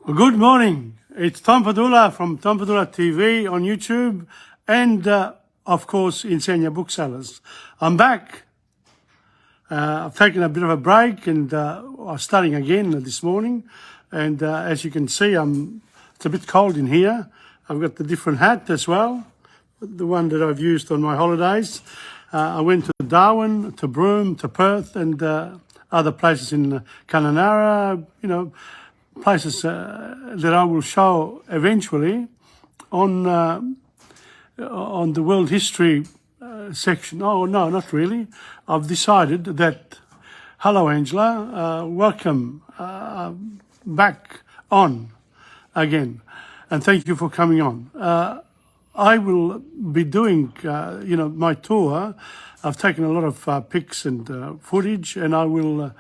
Good morning. It's Tom Padula from TomPadulaTV on YouTube and, of course, Insegna Booksellers. I'm back. I've taken a bit of a break and I'm starting again this morning. And as you can see, it's a bit cold in here. I've got the different hat as well, the one that I've used on my holidays. I went to Darwin, to Broome, to Perth and other places in Kununurra, places that I will show eventually on the world history section. Oh, no, not really. I've decided that, hello, Angela, welcome back on again. And thank you for coming on. I will be doing, my tour. I've taken a lot of pics and footage, and I will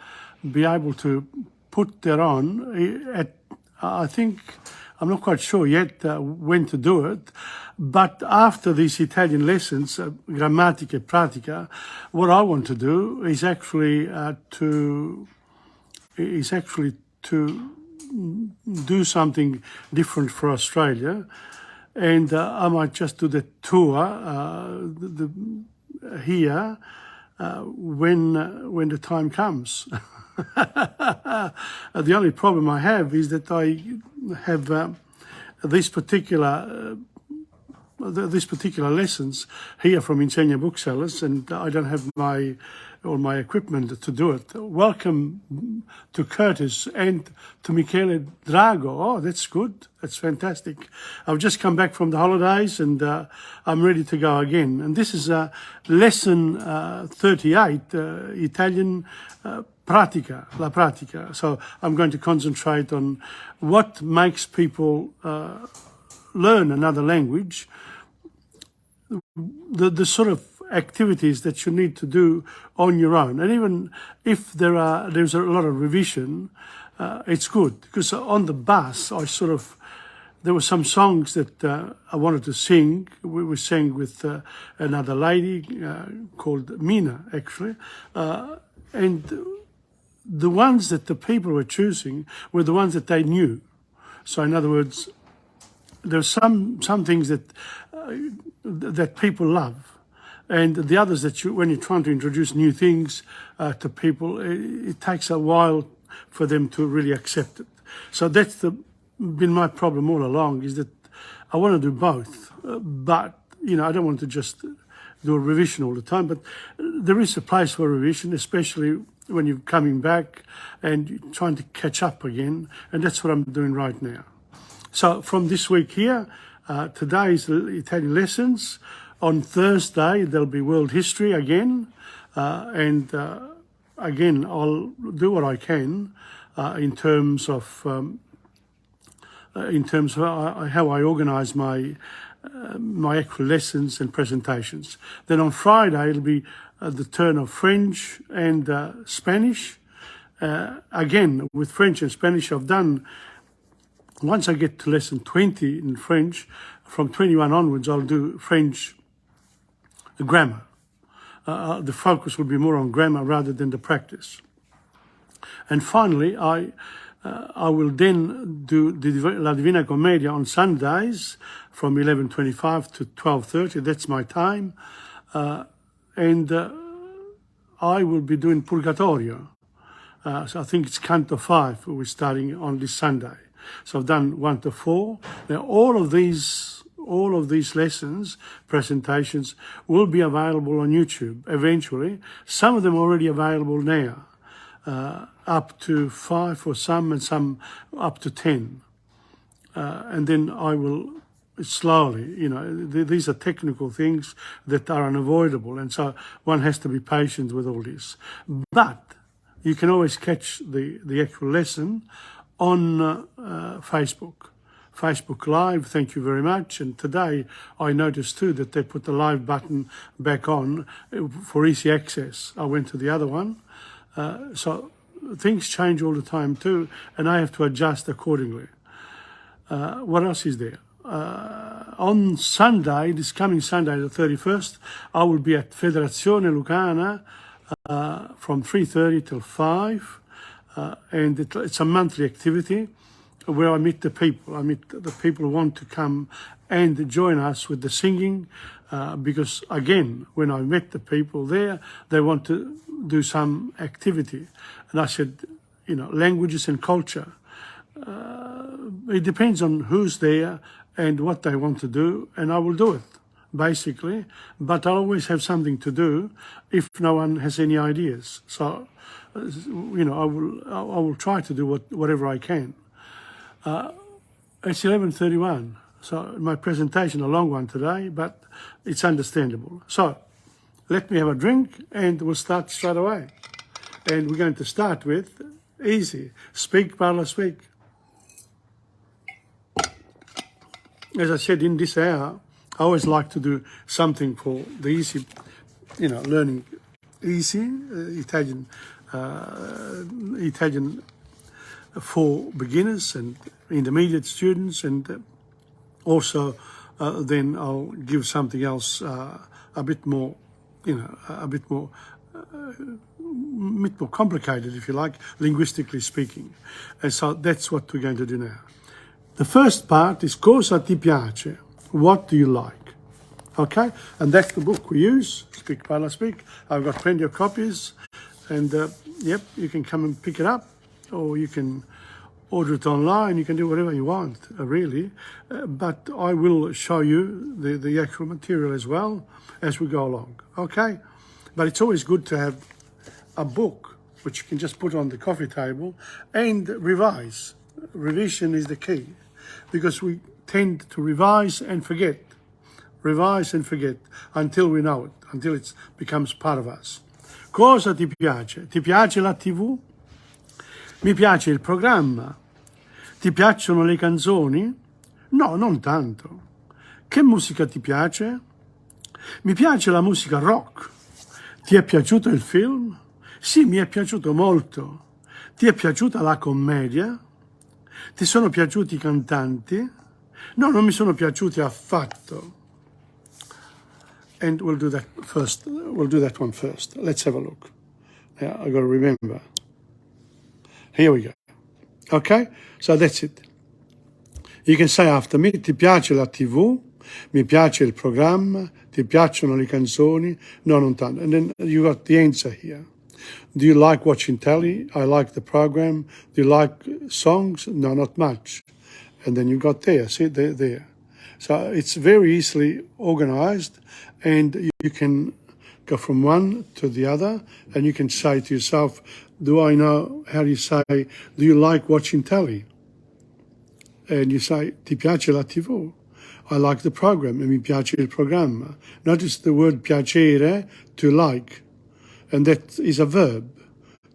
be able to put that on at, I think, I'm not quite sure yet when to do it, but after these Italian lessons, grammatica e pratica, what I want to do is actually to do something different for Australia, and I might just do the tour here when the time comes. The only problem I have is that I have these particular lessons here from Insegna Booksellers, and I don't have all my equipment to do it. Welcome to Curtis and to Michele Drago. Oh, that's good. That's fantastic. I've just come back from the holidays and I'm ready to go again. And this is lesson 38, Italian pratica, la pratica. So I'm going to concentrate on what makes people learn another language, the sort of activities that you need to do on your own. And even if there's a lot of revision, it's good, because on the bus there were some songs that I wanted to sing. We sang with another lady called Mina, actually, and the ones that the people were choosing were the ones that they knew. So in other words, there's some things that people love, and the others that when you're trying to introduce new things to people, it takes a while for them to really accept it. So that's been my problem all along, is that I want to do both, but I don't want to just do a revision all the time. But there is a place for revision, especially when you're coming back and you're trying to catch up again, and that's what I'm doing right now. So from this week here, today is Italian lessons. On Thursday, there'll be world history again. And again, I'll do what I can in terms of how I organise my actual lessons and presentations. Then on Friday, it'll be the turn of French and Spanish. Again, with French and Spanish, I've done, once I get to lesson 20 in French, from 21 onwards, I'll do French grammar. The focus will be more on grammar rather than the practice. And finally, I will then do La Divina Commedia on Sundays from 11:25 to 12:30. That's my time. And I will be doing Purgatorio. So I think it's Canto 5 we're starting on this Sunday. So I've done 1 to 4. Now all of these lessons, presentations, will be available on YouTube eventually. Some of them are already available now, up to 5 for some, and some up to 10. And then I will slowly, these are technical things that are unavoidable, and so one has to be patient with all this. But you can always catch the actual lesson on Facebook Live. Thank you very much. And today I noticed too that they put the live button back on for easy access. I went to the other one. So things change all the time too, and I have to adjust accordingly. What else is there? On Sunday, this coming Sunday, the 31st, I will be at Federazione Lucana from 3:30 till 5. And it's a monthly activity. where I meet the people. I meet the people who want to come and join us with the singing, because again, when I met the people there, they want to do some activity. And I said, you know, languages and culture, it depends on who's there and what they want to do, and I will do it, basically. But I'll always have something to do if no one has any ideas. So, you know, I will try to do whatever I can. It's 11:31, so my presentation, a long one today, but it's understandable. So let me have a drink and we'll start straight away. And we're going to start with easy. Speak, parla, speak. As I said, in this hour, I always like to do something for the easy, you know, learning easy, Italian for beginners and intermediate students, and also then I'll give something else a bit more, you know, a bit more complicated, if you like, linguistically speaking. And so that's what we're going to do now. The first part is cosa ti piace? What do you like? Okay, and that's the book we use, Speak, Parla, Speak. I've got plenty of copies, and yep, you can come and pick it up, or you can order it online. You can do whatever you want, really. But I will show you the actual material as well as we go along, okay? But it's always good to have a book which you can just put on the coffee table and revise. Revision is the key, because we tend to revise and forget until we know it, until it becomes part of us. Cosa ti piace? Ti piace la TV? Mi piace il programma. Ti piacciono le canzoni? No, non tanto. Che musica ti piace? Mi piace la musica rock. Ti è piaciuto il film? Sì, mi è piaciuto molto. Ti è piaciuta la commedia? Ti sono piaciuti i cantanti? No, non mi sono piaciuti affatto. And we'll do that first. We'll do that one first. Let's have a look. Now, I've got to remember. Here we go. Okay? So that's it. You can say after me, ti piace la TV? Mi piace il programma? Ti piacciono le canzoni? No, non tanto. And then you got the answer here. Do you like watching telly? I like the program. Do you like songs? No, not much. And then you got there, see, there. So it's very easily organized, and you can go from one to the other, and you can say to yourself, do I know how do you say, do you like watching telly? And you say, ti piace la TV? I like the program, e mi piace il programma. Notice the word piacere, to like, and that is a verb.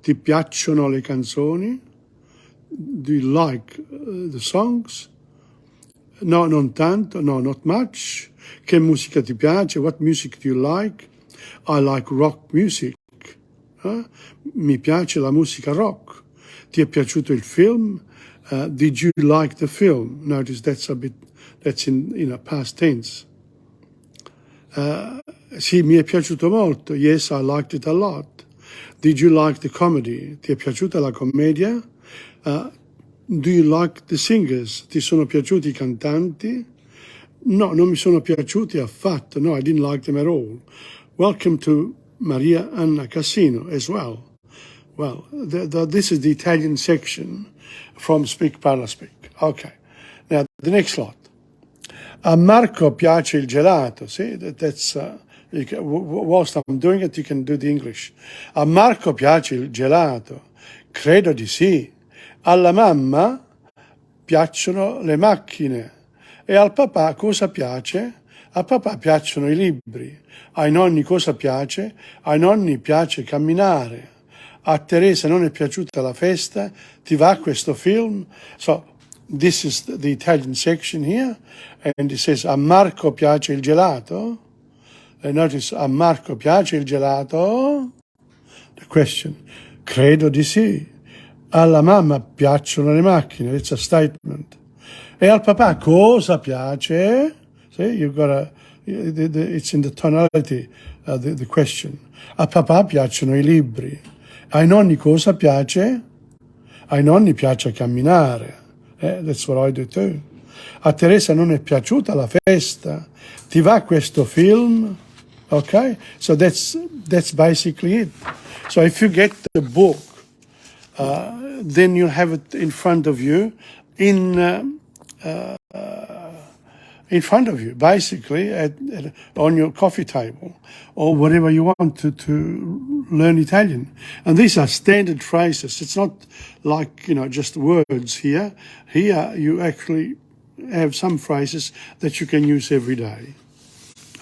Ti piacciono le canzoni? Do you like the songs? No, non tanto. No, not much. Che musica ti piace? What music do you like? I like rock music. Mi piace la musica rock. Ti è piaciuto il film? Did you like the film? Notice that's in past tense. Sì, mi è piaciuto molto. Yes, I liked it a lot. Did you like the comedy? Ti è piaciuta la commedia? Do you like the singers? Ti sono piaciuti i cantanti? No, non mi sono piaciuti affatto. No, I didn't like them at all. Welcome to Maria Anna Cassino as well. Well, this is the Italian section from Speak, Parla, Speak. Okay. Now, the next lot. A Marco piace il gelato. See, that's... whilst I'm doing it, you can do the English. A Marco piace il gelato? Credo di sì. Alla mamma piacciono le macchine. E al papà cosa piace? A papà piacciono i libri. Ai nonni cosa piace? Ai nonni piace camminare. A Teresa non è piaciuta la festa? Ti va questo film? So, this is the Italian section here. And it says, a Marco piace il gelato? And notice, a Marco piace il gelato? The question, credo di sì. Alla mamma piacciono le macchine. It's a statement. E al papà cosa piace? See, you've got it's in the tonality, the question. A papà piacciono i libri. Ai nonni cosa piace? Ai nonni piace camminare. That's what I do too. A Teresa non è piaciuta la festa. Ti va questo film? Okay, so that's basically it. So if you get the book, then you'll have it in front of you, in front of you, basically, on your coffee table or whatever you want to learn Italian. And these are standard phrases. It's not like, just words here. Here you actually have some phrases that you can use every day.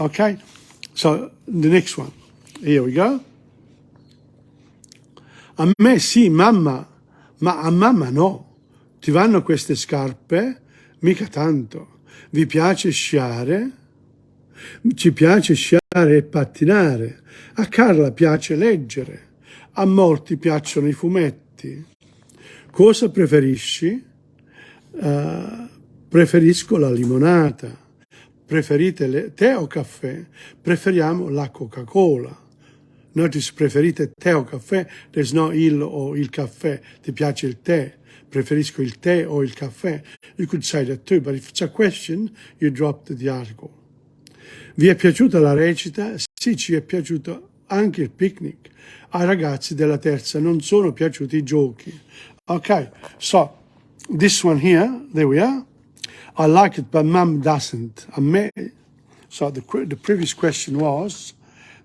Okay? So the next one. Here we go. A me sì, mamma, ma a mamma no. Ti vanno queste scarpe? Mica tanto. Vi piace sciare? Ci piace sciare e pattinare. A Carla piace leggere. A molti piacciono i fumetti. Cosa preferisci? Preferisco la limonata. Preferite tè o caffè? Preferiamo la Coca-Cola. Notice, preferite tè o caffè? There's no il o il caffè. Ti piace il tè? Preferisco il tè o il caffè? You could say that too, but if it's a question, you drop the article. Vi è piaciuta la recita? Sì, ci è piaciuto anche il picnic. Ai ragazzi della terza non sono piaciuti i giochi. Okay, so this one here, there we are. I like it, but Mum doesn't. A me. So the previous question was,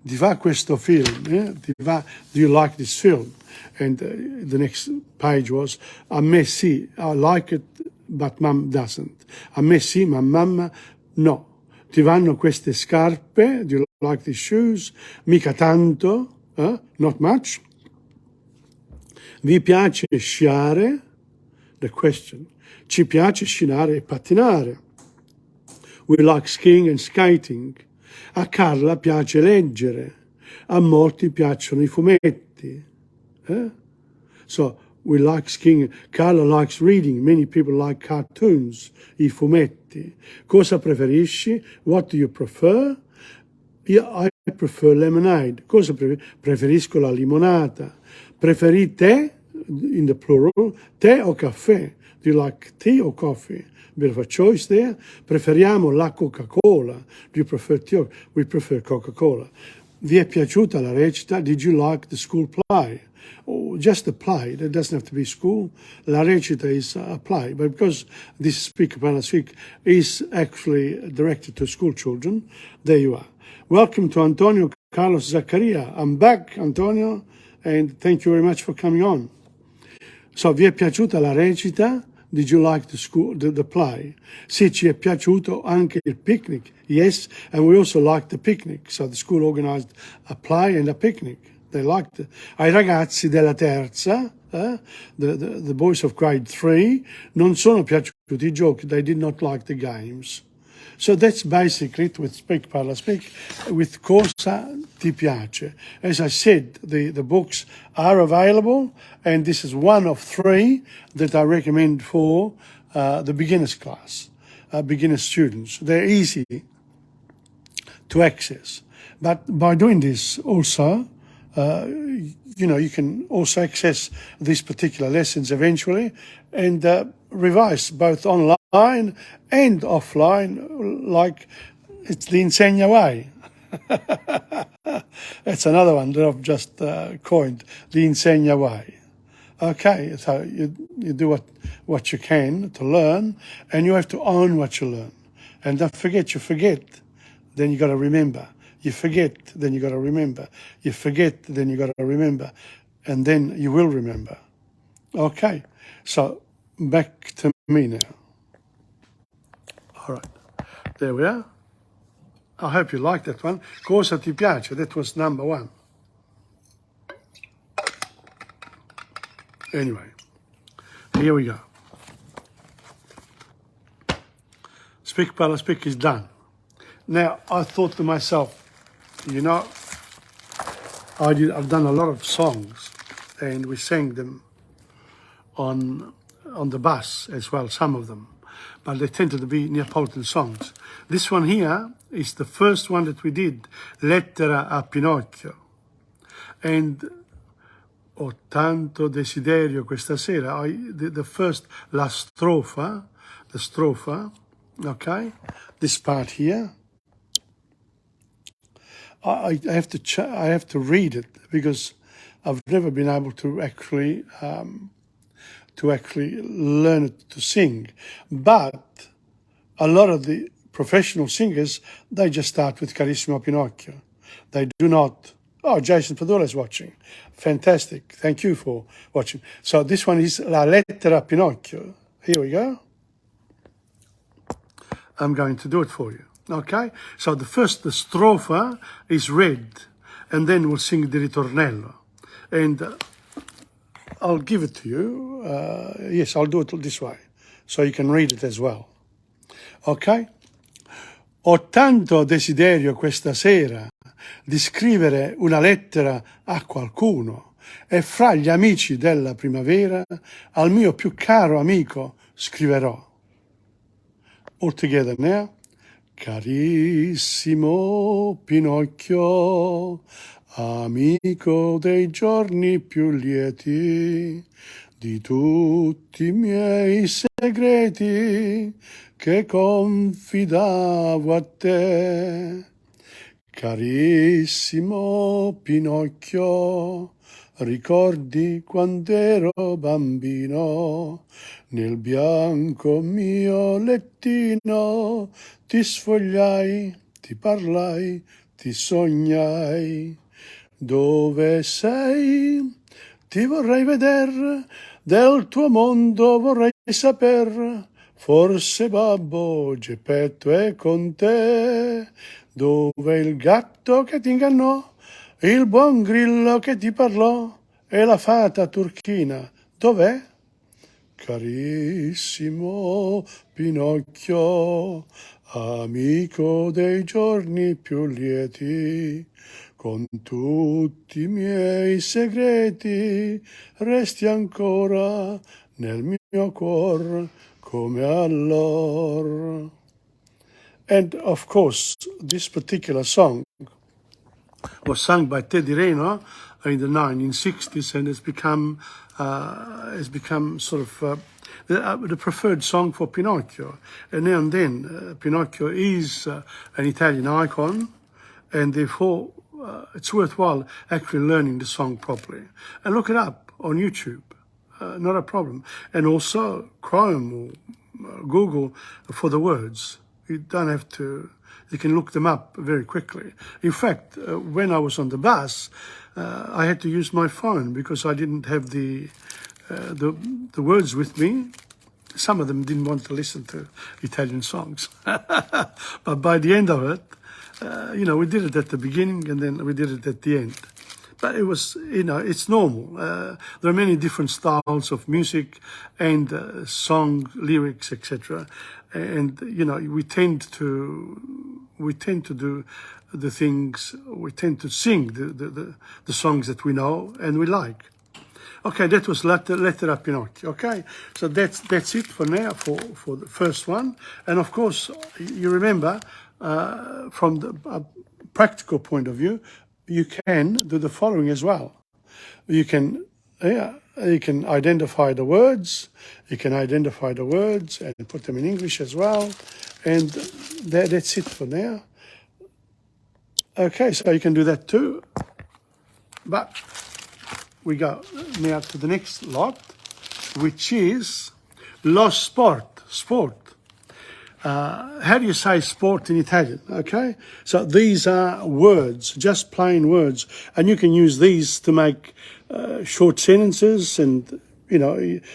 ti va questo film? Do you like this film? And the next page was, a me sì, I like it, but Mum doesn't. A me sì, ma mamma no. Ti vanno queste scarpe? Do you like these shoes? Mica tanto, not much. Vi piace sciare? The question. Ci piace sciare e pattinare. We like skiing and skating. A Carla piace leggere. A molti piacciono i fumetti. So we like skiing. Carla likes reading. Many people like cartoons. I fumetti. Cosa preferisci? What do you prefer? I prefer lemonade. Cosa preferisco la limonata. Preferite, in the plural, tè o caffè? Do you like tea or coffee? Bit of a choice there. Preferiamo la Coca-Cola. Do you prefer tea? We prefer Coca-Cola. Vi è piaciuta la recita? Did you like the school play? Or just a play. That doesn't have to be school. La recita is a play. But because this Speak Parla Speak is actually directed to school children, there you are. Welcome to Antonio Carlos Zaccaria. I'm back, Antonio, and thank you very much for coming on. So, vi è piaciuta la recita? Did you like the play? Sì, ci è piaciuto anche il picnic. Yes, and we also liked the picnic. So the school organized a play and a picnic. They liked it. Ai ragazzi della terza, the boys of grade 3, non sono piaciuti i giochi. They did not like the games. So that's basically it with Speak Parla Speak, with Cosa Ti Piace. As I said, the books are available, and this is one of 3 that I recommend for the beginners class, beginner students. They're easy to access. But by doing this also, you can also access these particular lessons eventually and revise both online and offline, like it's the Insegna way. That's another one that I've just coined, the Insegna way. Okay, so you do what you can to learn, and you have to own what you learn. And don't forget, you forget, then you got to remember. You forget, then you got to remember. You forget, then you got to remember. And then you will remember. Okay, so back to me now. All right, there we are. I hope you liked that one. Cosa Ti Piace? That was number 1. Anyway, here we go. Speak Parla Speak is done. Now, I thought to myself, I've done a lot of songs, and we sang them on the bus as well, some of them, but they tended to be Neapolitan songs. This one here is the first one that we did, Lettera a Pinocchio. And Ho tanto desiderio questa sera. The first, la strofa, the stropha, okay? This part here. I have to read it because I've never been able to actually learn it to sing. But a lot of the professional singers, they just start with Carissimo Pinocchio. They do not. Oh, Jason Padula is watching. Fantastic. Thank you for watching. So this one is La Lettera a Pinocchio. Here we go. I'm going to do it for you. Okay? So the stropha is read, and then we'll sing the ritornello. And I'll give it to you. Yes, I'll do it this way, so you can read it as well. Ok? Ho tanto desiderio questa sera di scrivere una lettera a qualcuno e fra gli amici della primavera al mio più caro amico scriverò. All together now. Carissimo Pinocchio, amico dei giorni più lieti, di tutti i miei segreti che confidavo a te. Carissimo Pinocchio, ricordi quand'ero bambino, nel bianco mio lettino ti sfogliai, ti parlai, ti sognai. Dove sei? Ti vorrei veder, del tuo mondo vorrei saper, forse babbo Geppetto è con te. Dove il gatto che ti ingannò, il buon grillo che ti parlò e la fata turchina, dov'è? Carissimo Pinocchio, amico dei giorni più lieti, con tutti i miei segreti resti ancora nel mio cuor come allor. And of course, this particular song was sung by Teddy Reno in the 1960s, and it's become sort of the preferred song for Pinocchio. And now and then, Pinocchio is an Italian icon, and therefore it's worthwhile actually learning the song properly. And look it up on YouTube, not a problem. And also Chrome or Google for the words. You don't have to, you can look them up very quickly. In fact, when I was on the bus, I had to use my phone because I didn't have the words with me. Some of them didn't want to listen to Italian songs. But by the end of it, we did it at the beginning and then we did it at the end. But it was, it's normal. There are many different styles of music and song lyrics, etc. And we tend to do the things. We tend to sing the songs that we know and we like. Okay, that was Lettera a Pinocchio. Okay, so that's it for now for the first one. And of course, you remember from the practical point of view, you can do the following as well. You can identify the words. You can identify the words and put them in English as well. And that's it for now. Okay, so you can do that too. But we go now to the next lot, which is lo sport. How do you say sport in Italian? Okay, so these are words, just plain words, and you can use these to make short sentences and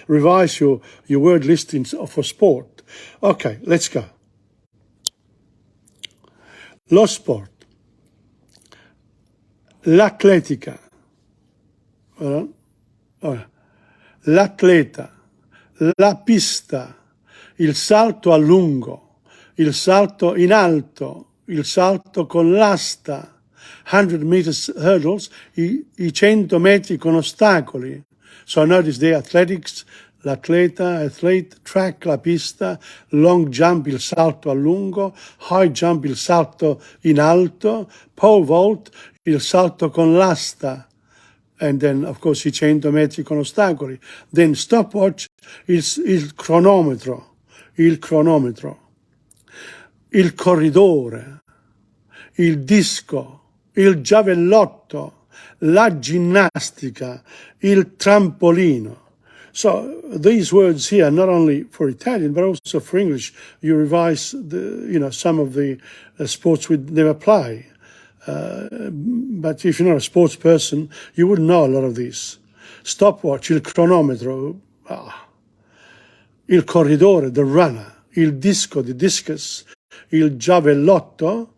revise your word list for sport. Okay, let's go. Lo sport, l'atletica, l'atleta, la pista, il salto a lungo, il salto in alto, il salto con l'asta, 100 meters hurdles, i 100 metri con ostacoli. So notice the athletics, l'atleta, athlete, track, la pista, long jump, il salto a lungo, high jump, il salto in alto, pole vault, il salto con l'asta, and then of course i 100 metri con ostacoli. Then stopwatch, il cronometro, il corridore, il disco, il giavellotto, la ginnastica, il trampolino. So these words here, not only for Italian, but also for English, you revise some of the sports we never play. But if you're not a sports person, you wouldn't know a lot of these. Stopwatch, il cronometro, il corridore, the runner, il disco, the discus, il giavellotto,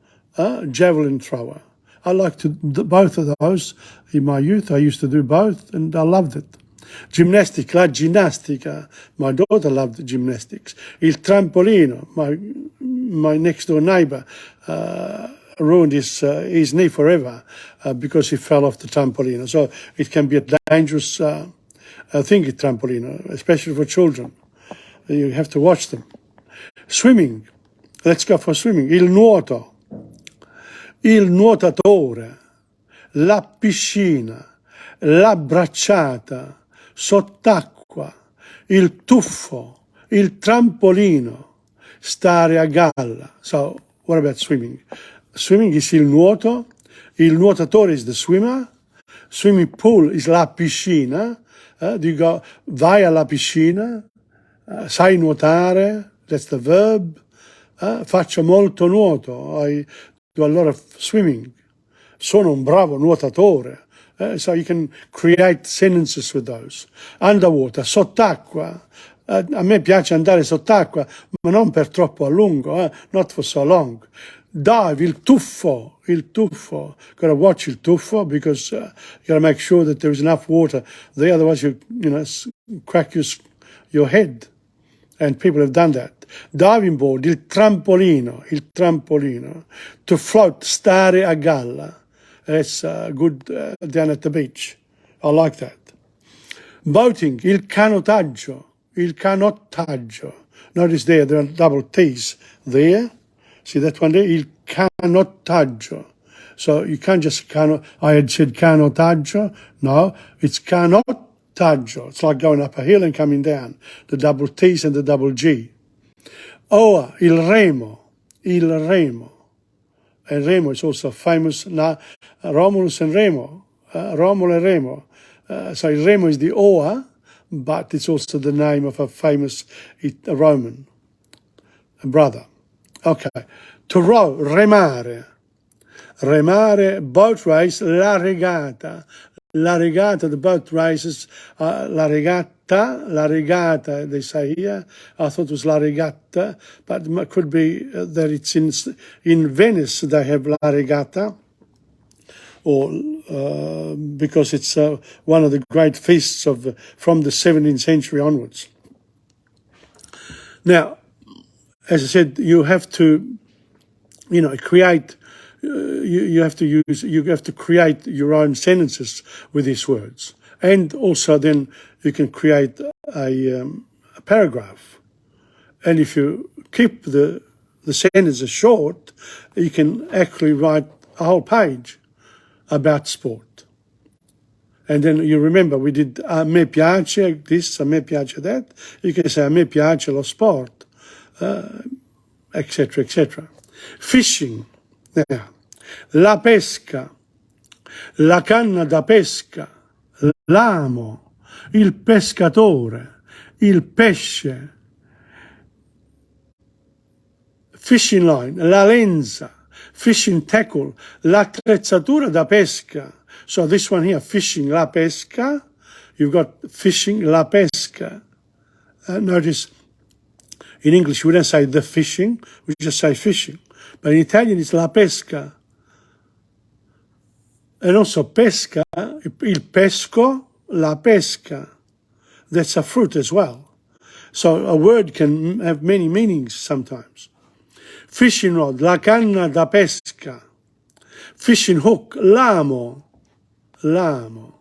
javelin thrower. I liked both of those in my youth. I used to do both, and I loved it. Gymnastics, la ginnastica. My daughter loved gymnastics. Il trampolino, my next door neighbor ruined his knee forever because he fell off the trampolino. So it can be a dangerous thing, a trampolino, especially for children. You have to watch them. Swimming. Let's go for swimming. Il nuoto, il nuotatore, la piscina, la bracciata, sott'acqua, il tuffo, il trampolino, stare a galla. So, what about swimming? Swimming is il nuotatore is the swimmer, swimming pool is la piscina, you go, vai alla piscina, sai nuotare, that's the verb, faccio molto nuoto, I do a lot of swimming, sono un bravo nuotatore. So you can create sentences with those. Underwater, sott'acqua. A me piace andare sott'acqua, ma non per troppo a lungo, not for so long. Dive, il tuffo. Gotta watch il tuffo because you gotta make sure that there is enough water there, otherwise you crack your head. And people have done that. Diving board, il trampolino. To float, stare a galla. That's good down at the beach. I like that. Boating, il canottaggio. Notice there are double T's there. See that one there? Il canottaggio. So you can't just I had said canottaggio. No, it's canottaggio. It's like going up a hill and coming down. The double T's and the double G. Oa, il remo. And Remo is also famous. Romulus and Remo. Romolo and Remo. So Remo is the oar, but it's also the name of a famous Roman brother. Okay. To row, remare. Boat race, la regata. The boat races, la regata, they say here. I thought it was la regata, but it could be that it's in Venice they have la regata, or because it's one of the great feasts from the 17th century onwards. Now, as I said, you have to, create. You have to create your own sentences with these words, and also then you can create a paragraph. And if you keep the sentences short, you can actually write a whole page about sport. And then you remember we did a me piace this, a me piace that. You can say a me piace lo sport, etc., etc. Fishing. Now, la pesca, la canna da pesca, l'amo, il pescatore, il pesce, fishing line, la lenza, fishing tackle, l'attrezzatura da pesca. So this one here, fishing, la pesca, you've got fishing, la pesca. Notice, in English we don't say the fishing, we just say fishing. But in Italian it's la pesca. And also pesca, il pesco, la pesca. That's a fruit as well. So a word can have many meanings sometimes. Fishing rod, la canna da pesca. Fishing hook, l'amo. And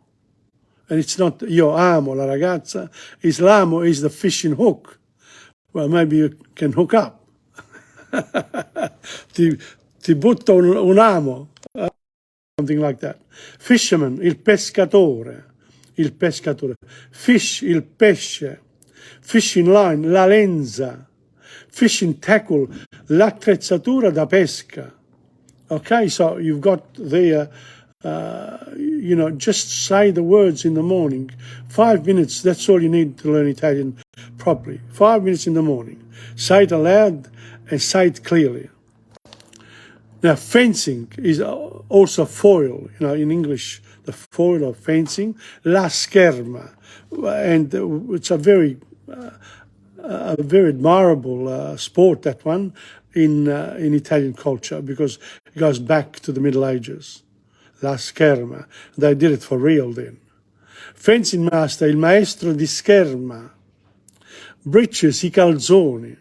it's not io amo la ragazza, it's l'amo is the fishing hook. Well, maybe you can hook up. ti butto un amo. something like that. Fisherman, il pescatore. Il pescatore. Fish, il pesce. Fishing line, la lenza. Fishing tackle, l'attrezzatura da pesca. Okay, so you've got there, you know, just say the words in the morning. 5 minutes, that's all you need to learn Italian properly. 5 minutes in the morning. Say it aloud and say it clearly. Now, fencing is also foil, you know, in English, the foil of fencing, la scherma. And it's a very admirable sport, that one, in Italian culture, because it goes back to the Middle Ages. La scherma. They did it for real then. Fencing master, il maestro di scherma. Breeches, i calzoni.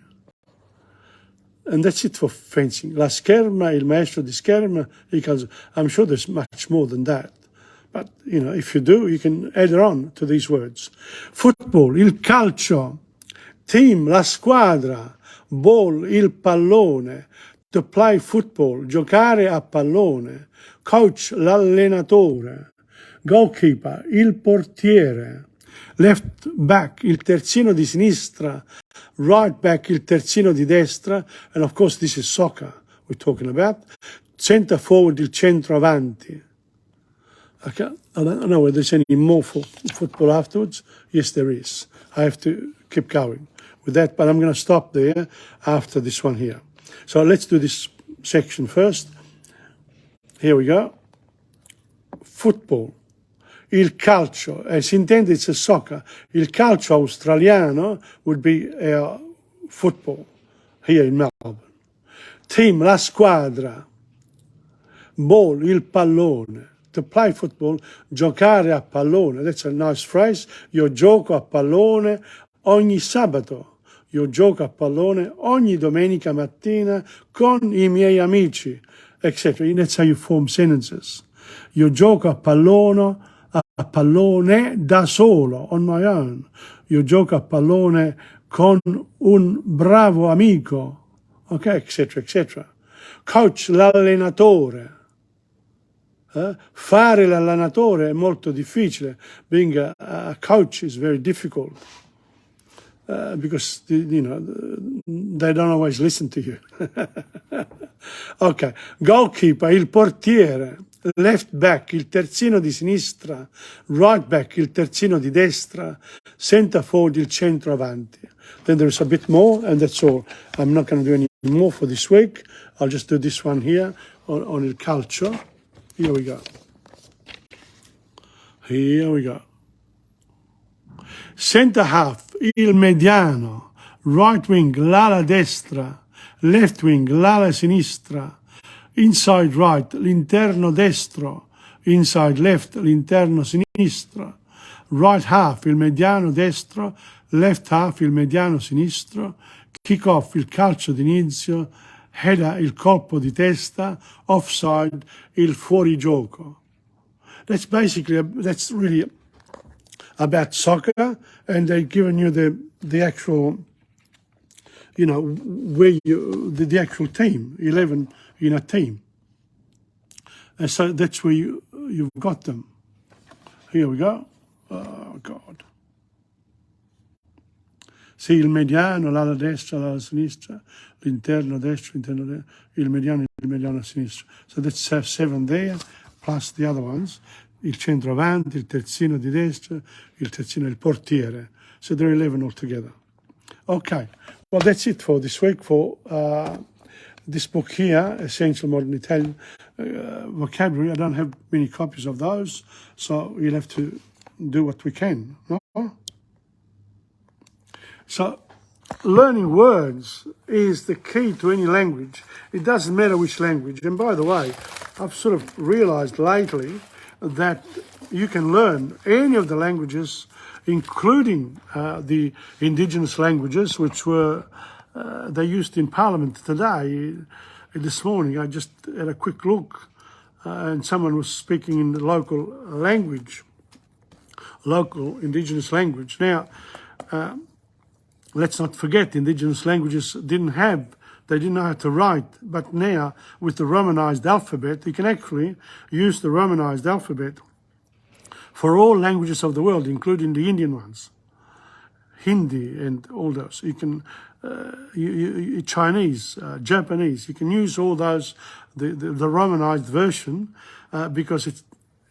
And that's it for fencing. La scherma, il maestro di scherma, i calzoni. I'm sure there's much more than that. But, you know, if you do, you can add on to these words. Football, il calcio. Team, la squadra. Ball, il pallone. To play football, giocare a pallone. Coach, l'allenatore. Goalkeeper, il portiere. Left back, il terzino di sinistra. Right back, il terzino di destra. And of course this is soccer we're talking about. Center forward, il centroavanti. Okay. I don't know whether there's any more for football afterwards. Yes, there is. I have to keep going with that, but I'm going to stop there after this one here. So let's do this section first. Here we go. Football. Il calcio, si intende it's a soccer. Il calcio australiano would be football here in Melbourne. Team, la squadra. Ball, il pallone. To play football, giocare a pallone. That's a nice phrase. Io gioco a pallone ogni sabato. Io gioco a pallone ogni domenica mattina con I miei amici, etc. That's how you form sentences. Io gioco a pallone da solo, on my own. Io gioco a pallone con un bravo amico, ok, etc., etc. Coach, l'allenatore. Fare l'allenatore è molto difficile. Being a coach is very difficult. Because, you know, they don't always listen to you. Ok, goalkeeper, il portiere, left back, il terzino di sinistra, right back, il terzino di destra, center forward, il centroavanti. Then there's a bit more, and that's all. I'm not going to do any more for this week. I'll just do this one here on il calcio. Here we go. Here we go. Center half, il mediano. Right wing, l'ala destra. Left wing, l'ala sinistra. Inside right, l'interno destro. Inside left, l'interno sinistro. Right half, il mediano destro. Left half, il mediano sinistro. Kick off, il calcio d'inizio. Header, il colpo di testa. Offside, il fuorigioco. That's basically, that's really about soccer, and they've given you the actual, you know, where you, the actual team, 11 in a team. And so that's where you've got them. Here we go. Oh, God. Sì, il mediano, l'ala destra, l'ala sinistra, l'interno destro, l'interno destro, il mediano sinistro. So that's 7 there, plus the other ones. Il centroavanti, il terzino di destra, il terzino, il portiere. So there are 11 altogether. Okay, well, that's it for this week for this book here, Essential Modern Italian Vocabulary. I don't have many copies of those, so you'll have to do what we can. No? So learning words is the key to any language. It doesn't matter which language. And by the way, I've sort of realized lately that you can learn any of the languages, including the indigenous languages, which were they used in Parliament today. This morning I just had a quick look and someone was speaking in the local language, local indigenous language. Now, let's not forget indigenous languages didn't have They didn't know how to write, but now with the Romanized alphabet, you can actually use the Romanized alphabet for all languages of the world, including the Indian ones, Hindi and all those. You can, Chinese, Japanese, you can use all those, the Romanized version, because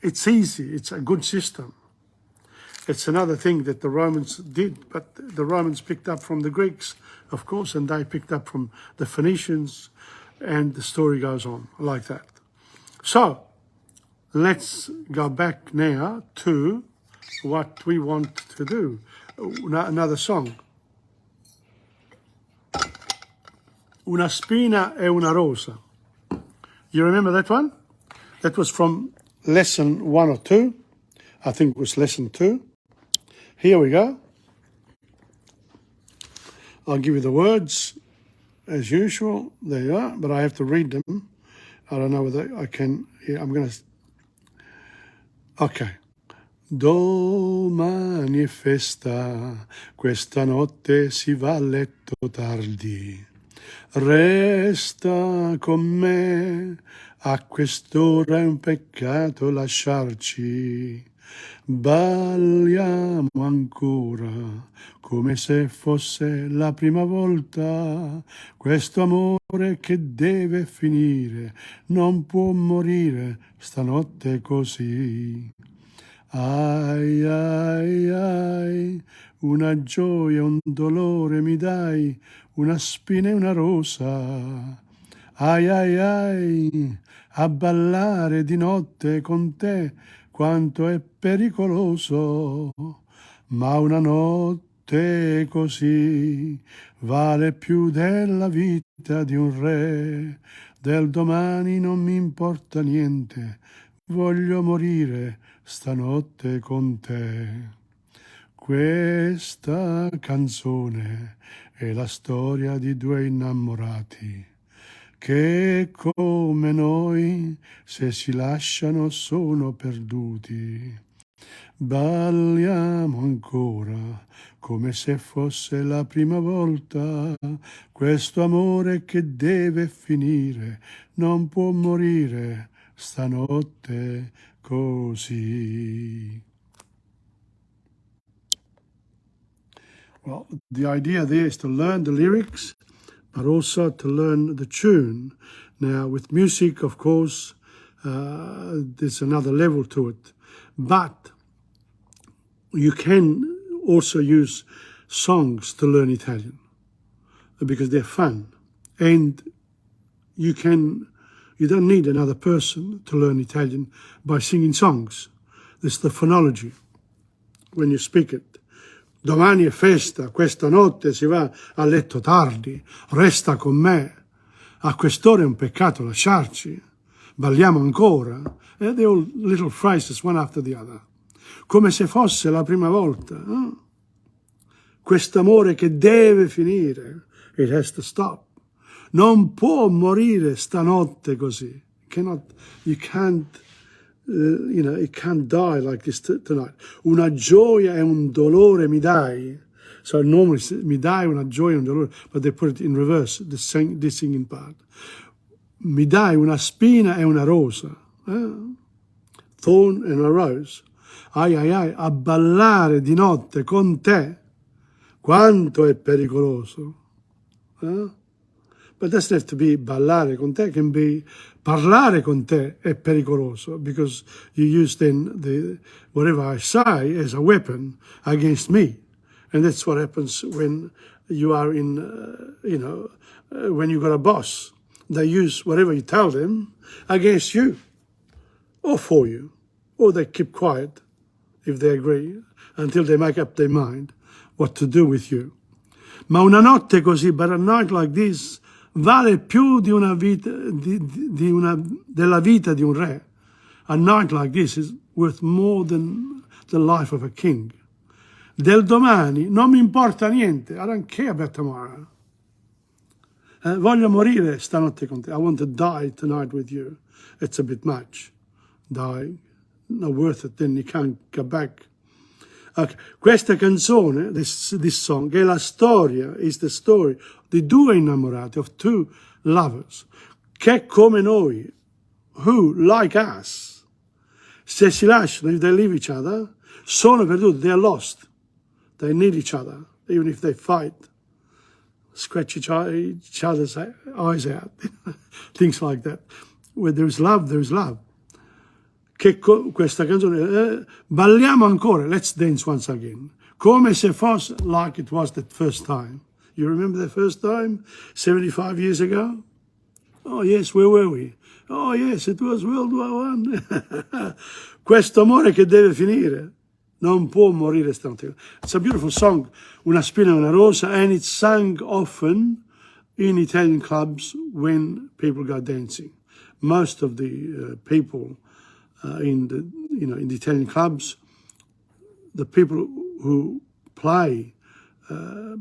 it's easy, it's a good system. It's another thing that the Romans did, but the Romans picked up from the Greeks, of course, and they picked up from the Phoenicians, and the story goes on like that. So, let's go back now to what we want to do. Another song. Una spina e una rosa. You remember that one? That was from lesson 1 or 2. I think it was lesson 2. Here we go. I'll give you the words as usual. There you are, but I have to read them. I don't know whether I can. Yeah, I'm going to. Okay. Domani è festa, questa notte si va a letto tardi. Resta con me, a quest'ora è un peccato lasciarci. Balliamo ancora, come se fosse la prima volta. Questo amore che deve finire, non può morire stanotte così. Ai ai ai, una gioia, un dolore mi dai, una spina e una rosa. Ai ai ai, a ballare di notte con te, quanto è pericoloso, ma una notte così vale più della vita di un re. Del domani non mi importa niente, voglio morire stanotte con te. Questa canzone è la storia di due innamorati che come noi, se si lasciano, sono perduti. Balliamo ancora, come se fosse la prima volta. Questo amore che deve finire, non può morire stanotte così. Well, the idea there is to learn the lyrics, but also to learn the tune. Now, with music, of course, there's another level to it. But you can also use songs to learn Italian because they're fun. And you don't need another person to learn Italian by singing songs. This is the phonology when you speak it. Domani è festa, questa notte si va a letto tardi, resta con me, a quest'ora è un peccato lasciarci, balliamo ancora. They're all little phrases, one after the other. Come se fosse la prima volta. Quest'amore che deve finire, it has to stop. Non può morire stanotte così. It can't die like this tonight. Una gioia e un dolore mi dai. So normally mi dai una gioia e un dolore, but they put it in reverse, the singing part. Mi dai una spina e una rosa. Thorn and a rose. Ai ai ai, a ballare di notte con te. Quanto è pericoloso. But it doesn't have to be ballare con te, it can be parlare con te è pericoloso, because you use then whatever I say as a weapon against me. And that's what happens when you are when you've got a boss. They use whatever you tell them against you or for you. Or they keep quiet if they agree until they make up their mind what to do with you. Ma una notte così, but a night like this, vale più di una vita, della vita di un re. A night like this is worth more than the life of a king. Del domani non mi importa niente. I don't care about tomorrow. Voglio morire stanotte con te. I want to die tonight with you. It's a bit much. Dying. Not worth it, then you can't go back. Okay. Questa canzone, this song, è la storia, is the story di due innamorati, of two lovers, che come noi, who, like us, se si lasciano, if they leave each other, sono perduti, they are lost. They need each other, even if they fight, scratch each other's eyes out, things like that. Where there is love, there is love. Questa canzone, balliamo ancora, let's dance once again, come se fosse like it was the first time. You remember the first time, 75 years ago? Oh yes, where were we? Oh yes, it was World War I. Questo amore che deve finire, non può morire stanotte. It's a beautiful song, Una spina e una rosa, and it's sung often in Italian clubs when people go dancing. Most of the people in the Italian clubs, the people who play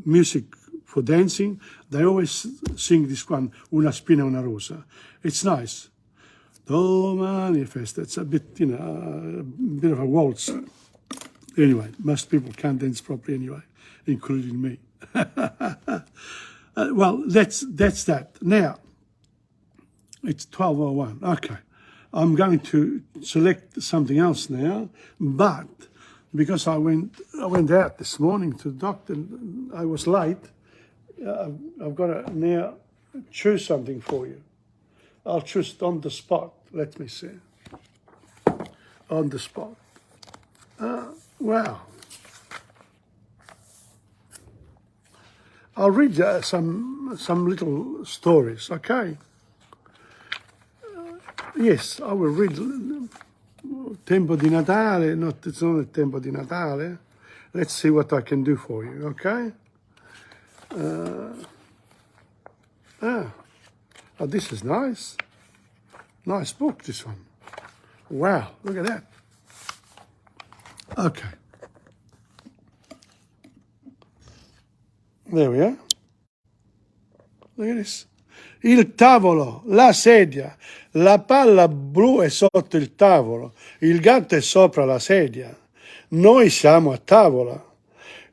music for dancing, they always sing this one, Una spina e una rosa. It's nice. Domani è festa. It's a bit, a bit of a waltz. Anyway, most people can't dance properly anyway, including me. Well, that's that. Now, it's 12:01. Okay. I'm going to select something else now, but because I went out this morning to the doctor, and I was late, I've got to now choose something for you. I'll choose on the spot. Let me see. On the spot. Wow. I'll read some little stories, okay? Yes, I will read Tempo di Natale, it's not a Tempo di Natale. Let's see what I can do for you, okay? Oh, this is nice. Nice book, this one. Wow, look at that. Okay. There we are. Look at this. Il tavolo, la sedia, la palla blu è sotto il tavolo, il gatto è sopra la sedia. Noi siamo a tavola.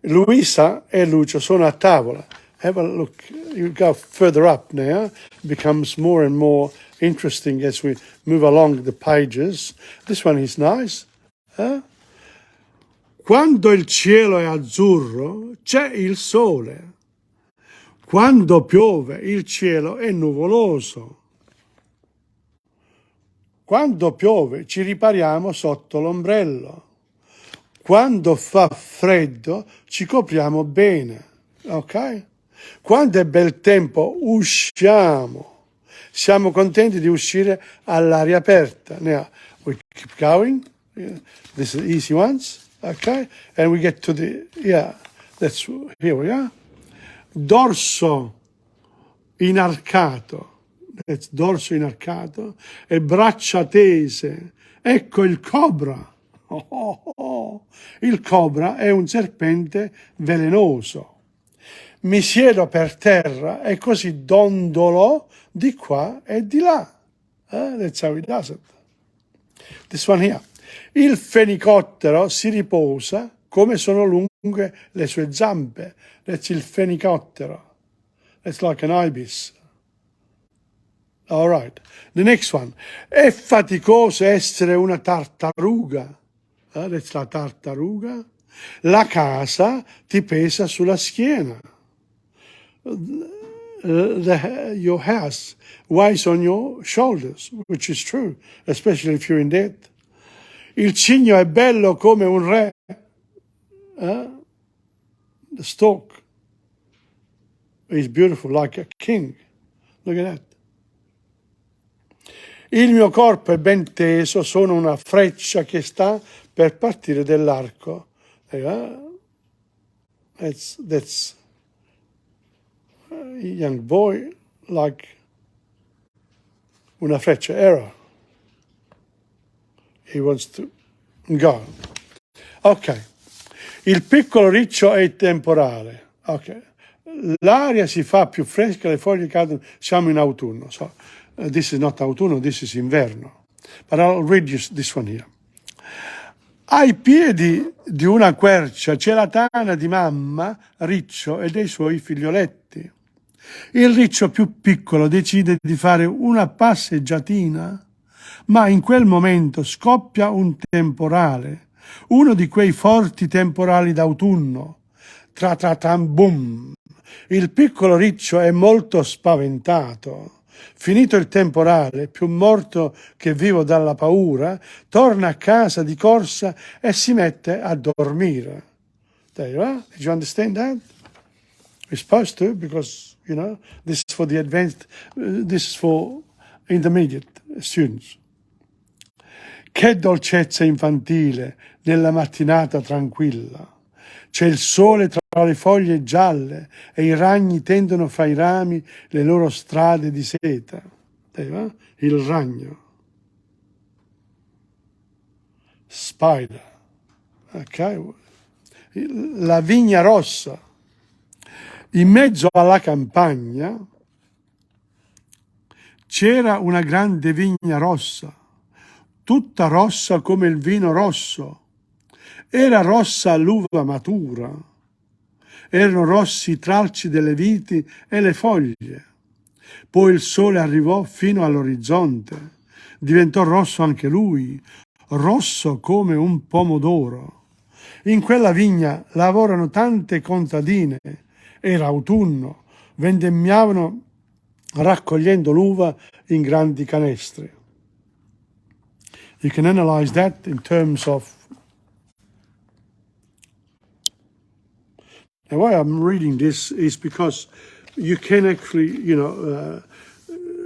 Luisa e Lucio sono a tavola. Have a look. You go further up now. It becomes more and more interesting as we move along the pages. This one is nice. Quando il cielo è azzurro, c'è il sole. Quando piove, il cielo è nuvoloso. Quando piove, ci ripariamo sotto l'ombrello. Quando fa freddo, ci copriamo bene. Ok? Quando è bel tempo, usciamo. Siamo contenti di uscire all'aria aperta. Now, we keep going. This is easy ones. Okay? And we get to the, here we are. Dorso inarcato, dorso inarcato e braccia tese. Ecco il cobra. Il cobra è un serpente velenoso. Mi siedo per terra e così dondolo di qua e di là. That's how he does it. This one here. Il fenicottero si riposa come sono lunghe le sue zampe. That's il fenicottero. That's like an ibis. All right. The next one. È faticoso essere una tartaruga. That's la tartaruga. La casa ti pesa sulla schiena. Your house weighs on your shoulders, which is true, especially if you're in debt. Il cigno è bello come un re. The stork is beautiful like a king. Look at that. Il mio corpo è ben teso, sono una freccia che sta per partire dall'arco. That's a young boy like una freccia, arrow. He wants to go. Ok. Il piccolo riccio è temporale. Ok. L'aria si fa più fresca, le foglie cadono, siamo in autunno. So, this is not autunno, this is inverno. But I'll read you this one here. Ai piedi di una quercia c'è la tana di mamma Riccio e dei suoi figlioletti. Il Riccio più piccolo decide di fare una passeggiatina, ma in quel momento scoppia un temporale, uno di quei forti temporali d'autunno. Tra-tra-tam boom! Il piccolo Riccio è molto spaventato. Finito il temporale, più morto che vivo dalla paura, torna a casa di corsa e si mette a dormire. There you are. Did you understand that? We're supposed to, because, this is for the advanced, this is for intermediate students. Che dolcezza infantile nella mattinata tranquilla. C'è il sole tra le foglie gialle e i ragni tendono fra i rami le loro strade di seta. Il ragno. Spider. Ok? La vigna rossa. In mezzo alla campagna c'era una grande vigna rossa, tutta rossa come il vino rosso. Era rossa l'uva matura, erano rossi i tralci delle viti e le foglie. Poi il sole arrivò fino all'orizzonte, diventò rosso anche lui, rosso come un pomodoro. In quella vigna lavorano tante contadine, era autunno, vendemmiavano raccogliendo l'uva in grandi canestri. You can analyze that in terms of. And why I'm reading this is because you can actually,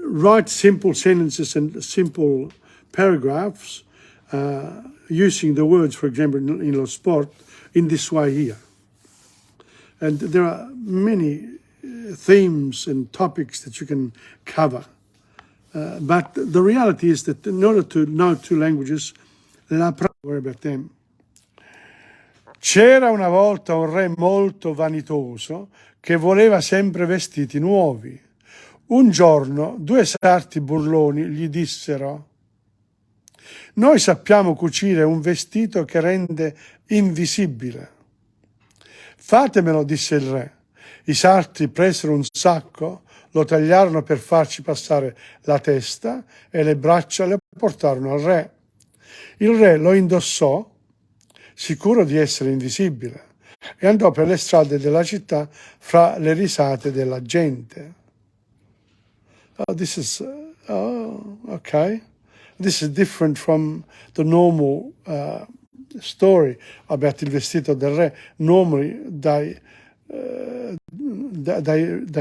write simple sentences and simple paragraphs using the words, for example, in lo sport, in this way here. And there are many themes and topics that you can cover. But the reality is that in order to know two languages, worry about them. C'era una volta un re molto vanitoso che voleva sempre vestiti nuovi. Un giorno 2 sarti burloni gli dissero: «Noi sappiamo cucire un vestito che rende invisibile». «Fatemelo», disse il re. I sarti presero un sacco, lo tagliarono per farci passare la testa e le braccia le portarono al re. Il re lo indossò, sicuro di essere invisibile, e andò per le strade della città fra le risate della gente. Okay. This is different from the normal story about il vestito del re. Normally they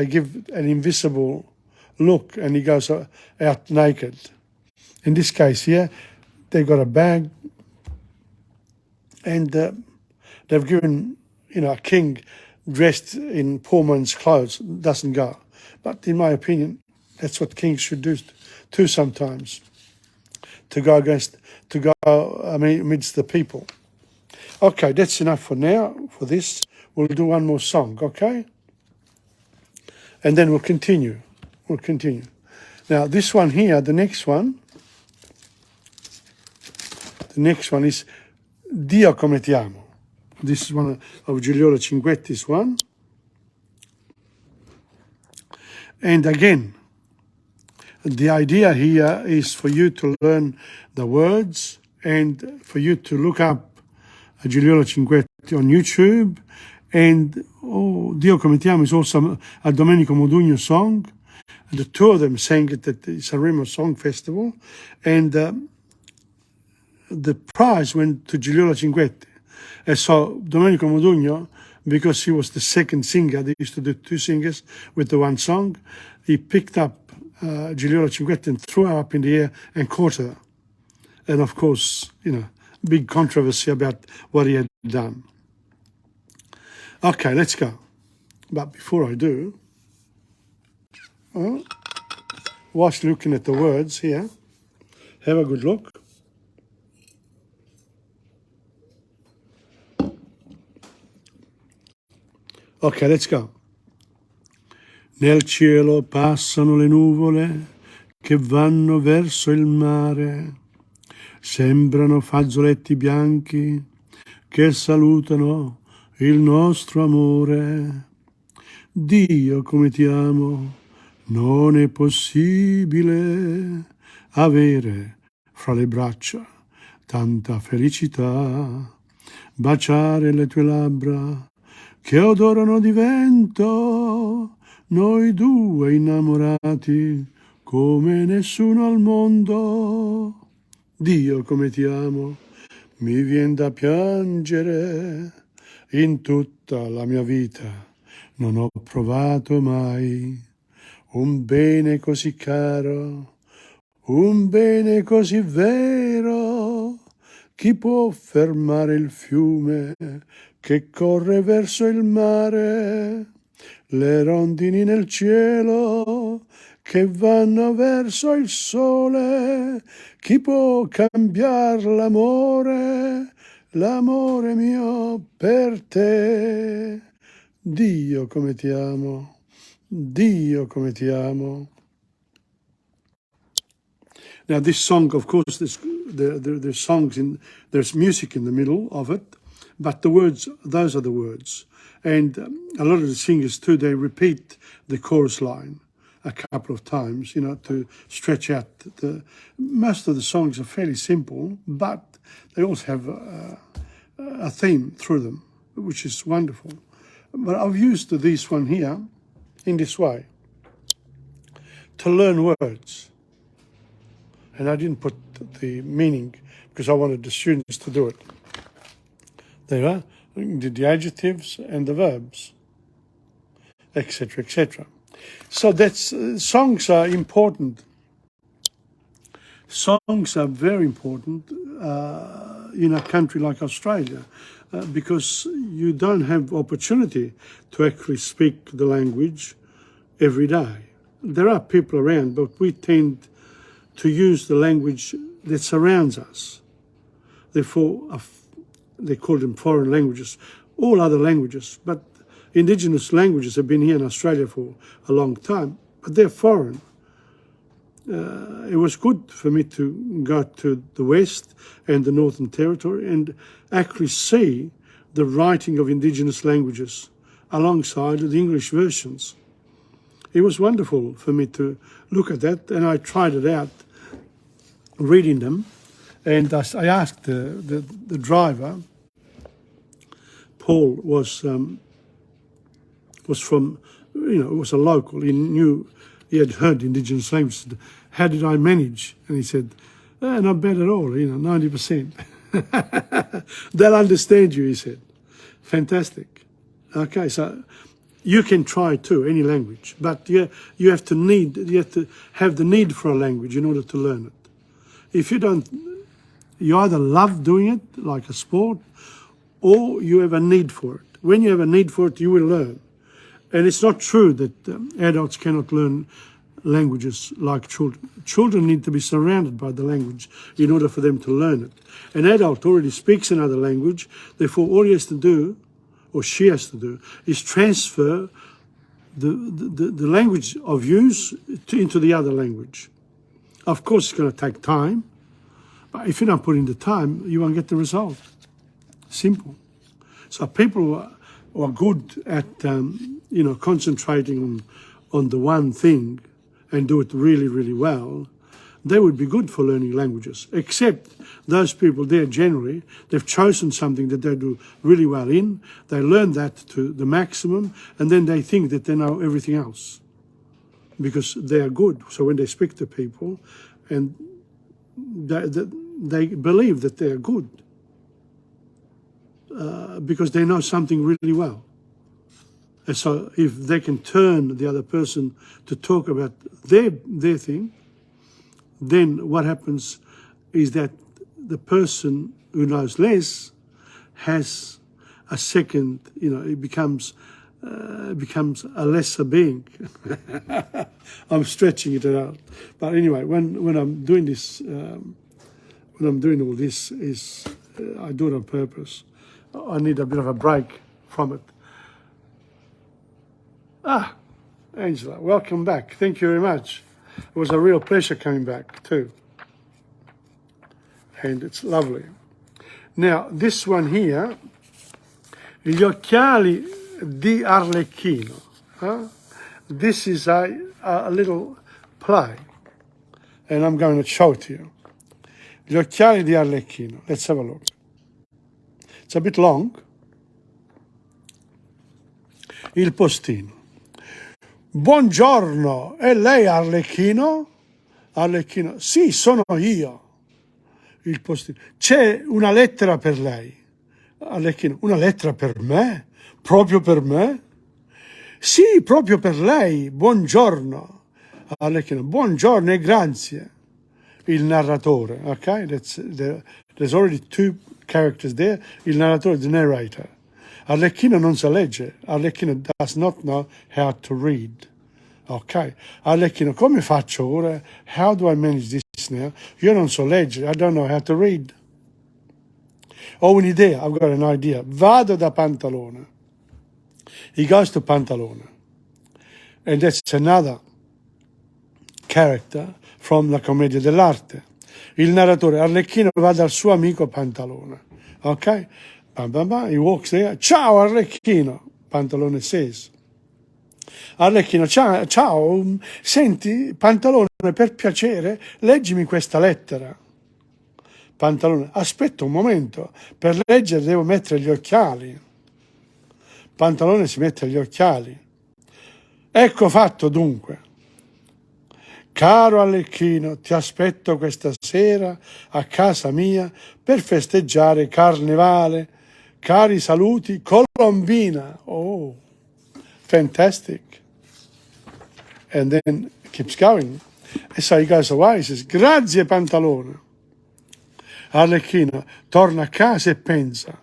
give an invisible look and he goes out naked. In this case here, they got a bag and they've given, a king dressed in poor man's clothes doesn't go. But in my opinion, that's what kings should do too sometimes, to go amidst the people. Okay, that's enough for now, for this. We'll do one more song, okay? And then we'll continue. Now, this one here, the next one is Dio come ti amo. This is one of Giulio Cinquetti's one. And again, the idea here is for you to learn the words and for you to look up Giulio Cinquetti on YouTube. And Dio come ti amo is also a Domenico Modugno song. The two of them sang it at the Sanremo Song Festival. And the prize went to Giulio Cinquetti. And so Domenico Modugno, because he was the second singer, they used to do 2 singers with the one song, he picked up Giulio Cinquetti and threw her up in the air and caught her. And of course, big controversy about what he had done. Okay, let's go. But before I do, whilst looking at the words here, have a good look. Okay, let's go. Nel cielo passano le nuvole che vanno verso il mare. sembrano fazzoletti bianchi che salutano il nostro amore. Dio come ti amo, non è possibile avere fra le braccia tanta felicità, baciare le tue labbra che odorano di vento, noi due innamorati come nessuno al mondo. Dio come ti amo, mi vien da piangere, in tutta la mia vita non ho provato mai un bene così caro, un bene così vero. Chi può fermare il fiume che corre verso il mare? Le rondini nel cielo che vanno verso il sole. Chi può cambiar l'amore, l'amore mio per te? Dio come ti amo, Dio come ti amo. Now this song, of course, there's songs there's music in the middle of it, but the words, those are the words. And a lot of the singers too, they repeat the chorus line a couple of times, you know, to stretch out most of the songs are fairly simple, but they also have a theme through them, which is wonderful. But I've used this one here in this way to learn words. And I didn't put the meaning because I wanted the students to do it. There are the adjectives and the verbs, etc., etc. So that's songs are important. Songs are very important in a country like Australia because you don't have opportunity to actually speak the language every day. There are people around, but we tend to use the language that surrounds us. Therefore, they call them foreign languages, all other languages, but indigenous languages have been here in Australia for a long time, but they're foreign. It was good for me to go to the West and the Northern Territory and actually see the writing of indigenous languages alongside the English versions. It was wonderful for me to look at that, and I tried it out, reading them, and I asked the driver. Paul was from, you know, was a local. He had heard indigenous languages. How did I manage? And he said, not bad at all, 90%. They'll understand you, he said. Fantastic. Okay, so you can try too, any language, but you have to have the need for a language in order to learn it. If you don't, you either love doing it like a sport, or you have a need for it. When you have a need for it, you will learn. And it's not true that adults cannot learn languages like children. Children need to be surrounded by the language in order for them to learn it. An adult already speaks another language, therefore all he has to do, or she has to do, is transfer the language of use into the other language. Of course, it's going to take time, but if you don't put in the time, you won't get the result. Simple. So people who are good at, concentrating on the one thing and do it really, really well, they would be good for learning languages, except those people there generally, they've chosen something that they do really well in, they learn that to the maximum, and then they think that they know everything else because they are good. So when they speak to people, and they believe that they are good because they know something really well. And so if they can turn the other person to talk about their thing, then what happens is that the person who knows less has a second, it becomes a lesser being. I'm stretching it out. But anyway, when I'm doing this, when I'm doing all this, I do it on purpose. I need a bit of a break from it. Angela, welcome back. Thank you very much. It was a real pleasure coming back too. and it's lovely. Now, this one here, Gli occhiali di Arlecchino. This is a little play, and I'm going to show it to you. Gli occhiali di Arlecchino. Let's have a look. It's a bit long. Il postino. Buongiorno, è lei Arlecchino? Arlecchino, sì, sono io. Il postino. C'è una lettera per lei. Arlecchino, una lettera per me? Proprio per me? Sì, proprio per lei. Buongiorno. Arlecchino, buongiorno e grazie. Il narratore, ok? There's already two characters there. Il narratore, the narrator. Arlecchino non sa leggere. Arlecchino does not know how to read. Ok? Arlecchino, come faccio ora? How do I manage this now? Io non so leggere. I don't know how to read. Ho un'idea. I've got an idea. Vado da Pantalone. He goes to Pantalone. And that's another character from La Commedia dell'arte. Il narratore Arlecchino va dal suo amico Pantalone. Ok? Bam, bam, bam. He walks there. Ciao Arlecchino. Pantalone says. Arlecchino, ciao. Senti, Pantalone, per piacere, leggimi questa lettera. Pantalone, aspetta un momento. Per leggere devo mettere gli occhiali. Pantalone si mette gli occhiali. Ecco fatto dunque. Caro Arlecchino, ti aspetto questa sera a casa mia per festeggiare Carnevale. Cari saluti, Colombina. Oh, fantastic. And then keeps going. And so he goes away. He says, grazie Pantalone. Arlecchino torna a casa e pensa,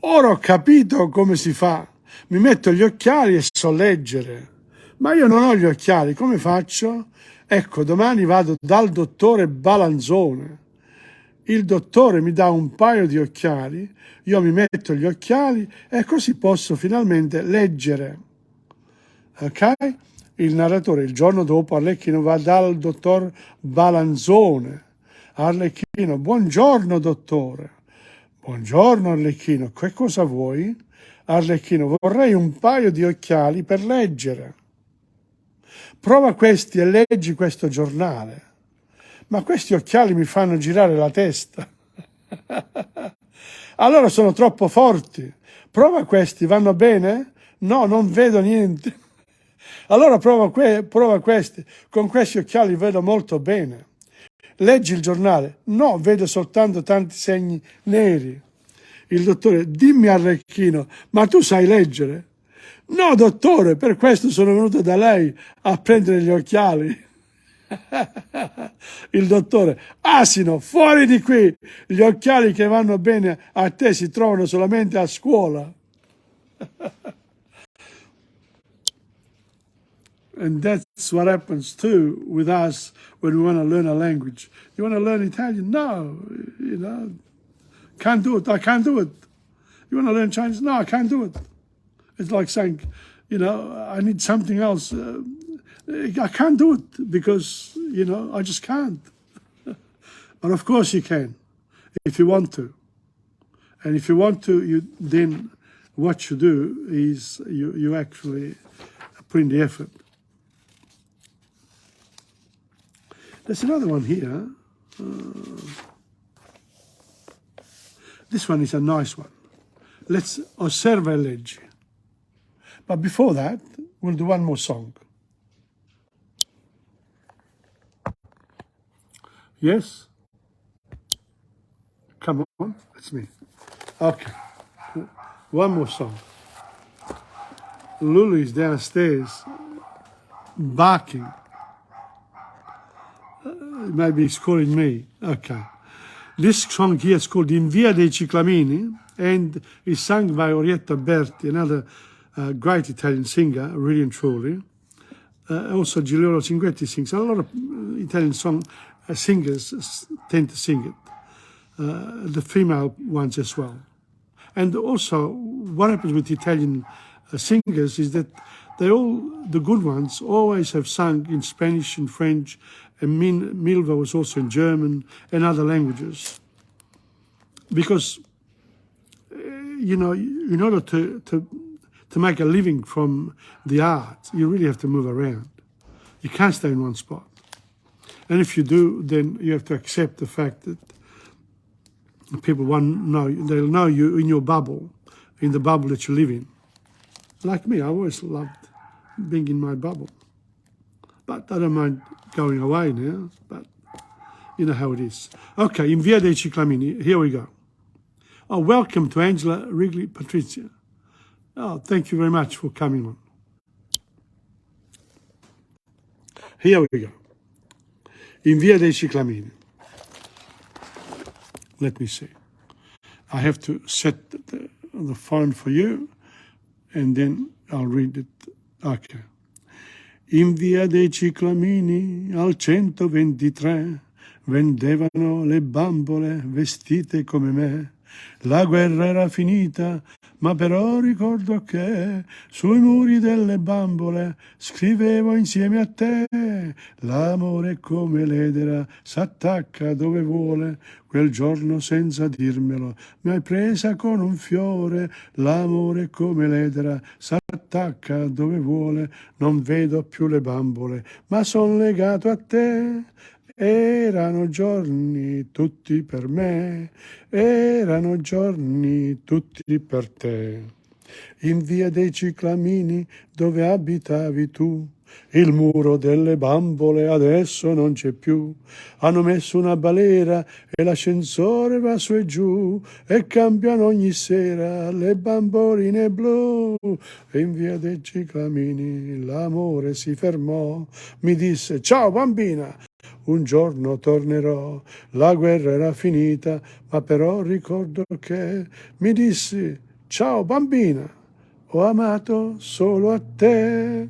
ora ho capito come si fa. Mi metto gli occhiali e so leggere. Ma io non ho gli occhiali, come faccio? Ecco, domani vado dal dottore Balanzone. Il dottore mi dà un paio di occhiali, io mi metto gli occhiali e così posso finalmente leggere. Ok? Il narratore, il giorno dopo, Arlecchino va dal dottor Balanzone. Arlecchino, buongiorno dottore. Buongiorno Arlecchino, che cosa vuoi? Arlecchino, vorrei un paio di occhiali per leggere. Prova questi e leggi questo giornale. Ma questi occhiali mi fanno girare la testa. Allora sono troppo forti. Prova questi, vanno bene? No, non vedo niente. Allora prova questi. Con questi occhiali vedo molto bene. Leggi il giornale. No, vedo soltanto tanti segni neri. Il dottore, dimmi Arlecchino, ma tu sai leggere? No, dottore, per questo sono venuto da lei a prendere gli occhiali. Il dottore, asino, fuori di qui! Gli occhiali che vanno bene a te si trovano solamente a scuola. And that's what happens too with us when we want to learn a language. You want to learn Italian? No, can't do it. I can't do it. You want to learn Chinese? No, I can't do it. It's like saying, I need something else. I can't do it because, I just can't. But of course you can, if you want to. And if you want to, then what you do is you actually put in the effort. There's another one here. This one is a nice one. Let's osserva e leggi. But before that, we'll do one more song. Yes? Come on, it's me. Okay. One more song. Lulu is downstairs barking. Maybe he's calling me. Okay. This song here is called In Via dei Ciclamini and is sung by Orietta Berti, another great Italian singer, really and truly. Also Giuliano Cinquetti sings. A lot of Italian singers tend to sing it. The female ones as well. And also what happens with Italian singers is that the good ones always have sung in Spanish and French, and Milva was also in German and other languages. because, you know, in order to make a living from the art, you really have to move around. You can't stay in one spot. And if you do, then you have to accept the fact that people they'll know you in your bubble, in the bubble that you live in. Like me, I always loved being in my bubble. But I don't mind going away now, but you know how it is. Okay, in Via dei Ciclamini, here we go. Oh, welcome to Angela Wrigley Patrizia. Oh, thank you very much for coming on. Here we go. In Via dei Ciclamini. Let me see. I have to set the phone for you, and then I'll read it. Okay. In Via dei Ciclamini, al 123, vendevano le bambole vestite come me. La guerra era finita, ma però ricordo che sui muri delle bambole scrivevo insieme a te. L'amore come l'edera s'attacca dove vuole, quel giorno senza dirmelo mi hai presa con un fiore. L'amore come l'edera s'attacca dove vuole, non vedo più le bambole, ma son legato a te. Erano giorni tutti per me, erano giorni tutti per te. In Via dei Ciclamini, dove abitavi tu, il muro delle bambole adesso non c'è più. Hanno messo una balera e l'ascensore va su e giù e cambiano ogni sera le bamboline blu. E in Via dei Ciclamini l'amore si fermò, mi disse ciao bambina, un giorno tornerò. La guerra era finita, ma però ricordo che mi dissi ciao bambina, ho amato solo a te.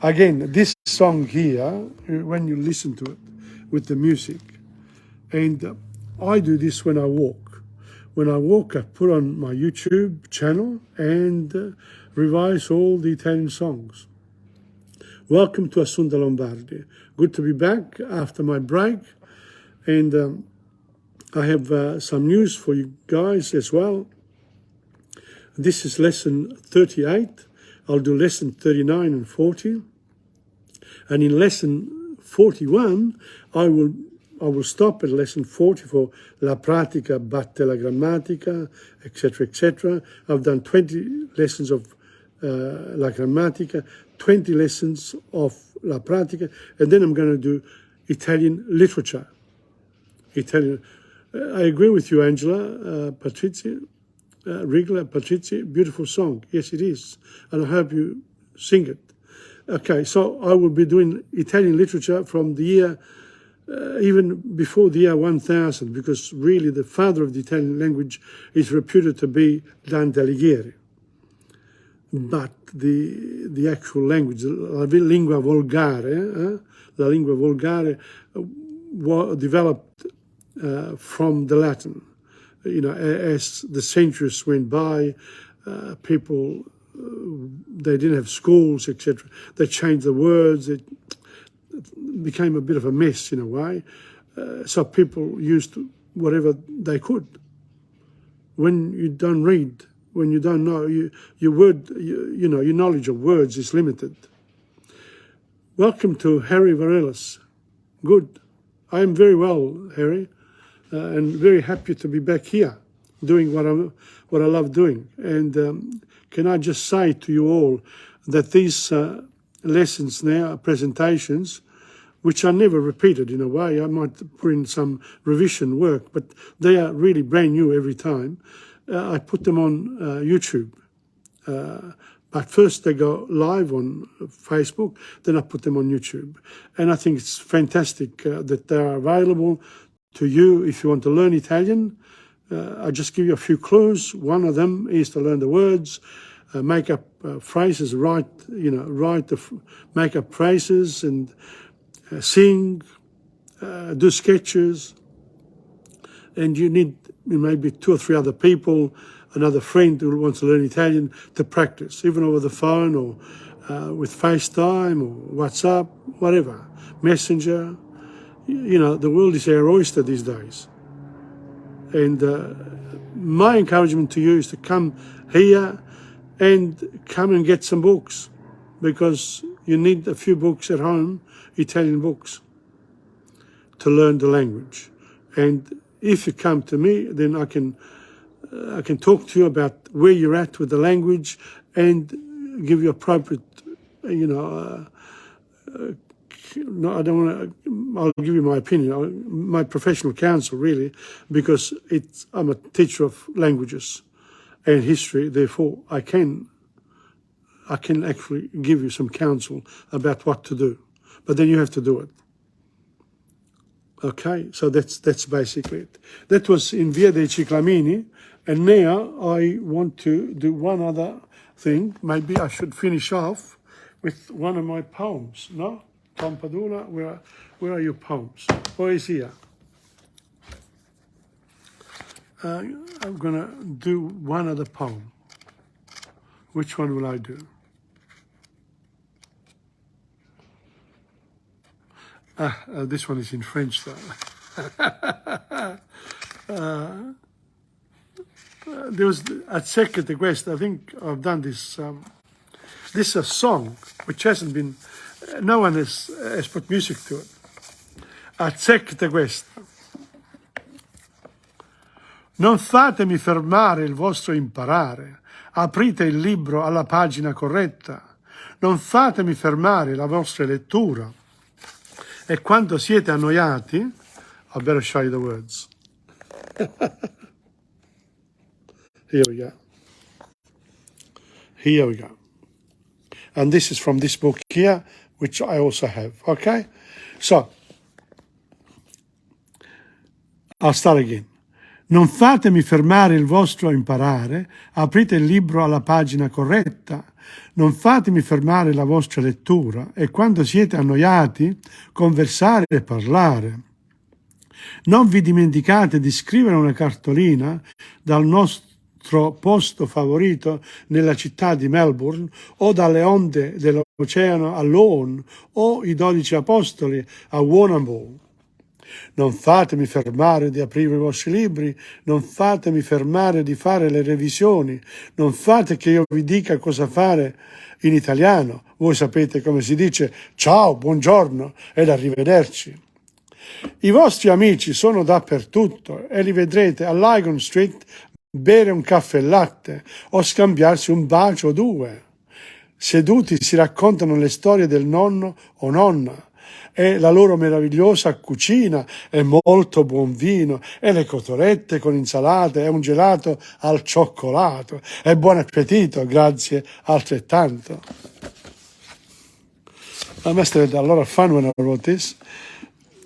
Again, this song here, when you listen to it with the music, and I do this when I walk. When I walk, I put on my YouTube channel and revise all the Italian songs. Welcome to Assunta Lombardi. Good to be back after my break, and I have some news for you guys as well. This is lesson 38. I'll do lesson 39 and 40. And in lesson 41, I will stop at lesson 40 for la pratica batte la grammatica, etc., etc. I've done 20 lessons of la grammatica, 20 lessons of la pratica, and then I'm going to do Italian literature. Italian. I agree with you, Angela, Patrizia, Rigla, Patrizia, beautiful song. Yes, it is. And I hope you sing it. Okay, so I will be doing Italian literature from the year, even before the year 1000, because really the father of the Italian language is reputed to be Dante Alighieri. But the actual language, la lingua volgare, developed from the Latin. You know, as the centuries went by, people, they didn't have schools, etc. They changed the words. It became a bit of a mess in a way. So people used whatever they could. When you don't read, when you don't know, your knowledge of words is limited. Welcome to Harry Varelis. Good. I am very well, Harry, and very happy to be back here doing what I love doing. And can I just say to you all that these lessons now, presentations, which are never repeated in a way, I might put in some revision work, but they are really brand new every time. I put them on YouTube. But first they go live on Facebook, then I put them on YouTube. And I think it's fantastic that they are available to you if you want to learn Italian. I'll just give you a few clues. One of them is to learn the words, make up phrases, make up phrases and sing, do sketches. And you need maybe 2 or 3 other people, another friend who wants to learn Italian to practice, even over the phone or with FaceTime or WhatsApp, whatever, Messenger. you know, the world is our oyster these days. And my encouragement to you is to come here and come and get some books, because you need a few books at home, Italian books, to learn the language. And if you come to me, then I can talk to you about where you're at with the language and give you appropriate, you know, no, I don't want to, I'll give you my opinion, my professional counsel really, because I'm a teacher of languages and history, therefore I can actually give you some counsel about what to do, but then you have to do it. Okay, so that's basically it. That was in Via dei Ciclamini, and now I want to do one other thing. Maybe I should finish off with one of my poems, no? Tom Padula, where are your poems? Poesia. I'm going to do one other poem. Which one will I do? This one is in French, though. There was at Secret Quest, I think I've done this. This is a song which hasn't been, no one has put music to it. Accetta questa. Non fatemi fermare il vostro imparare, aprite il libro alla pagina corretta. Non fatemi fermare la vostra lettura. E quando siete annoiati, I better show you the words. Here we go. Here we go. And this is from this book here, which I also have, okay? So, I'll start again. Non fatemi fermare il vostro imparare, aprite il libro alla pagina corretta. Non fatemi fermare la vostra lettura e quando siete annoiati, conversare e parlare. Non vi dimenticate di scrivere una cartolina dal nostro posto favorito nella città di Melbourne o dalle onde dell'oceano a Lone o i 12 apostoli a Warrnambool. Non fatemi fermare di aprire i vostri libri, non fatemi fermare di fare le revisioni, non fate che io vi dica cosa fare in italiano. Voi sapete come si dice ciao, buongiorno ed arrivederci. I vostri amici sono dappertutto e li vedrete a Lygon Street bere un caffè e latte o scambiarsi un bacio o due. Seduti si raccontano le storie del nonno o nonna e la loro meravigliosa cucina e molto buon vino e le cotolette con insalate e un gelato al cioccolato e buon appetito, grazie altrettanto. I must have had a lot of fun when I wrote this.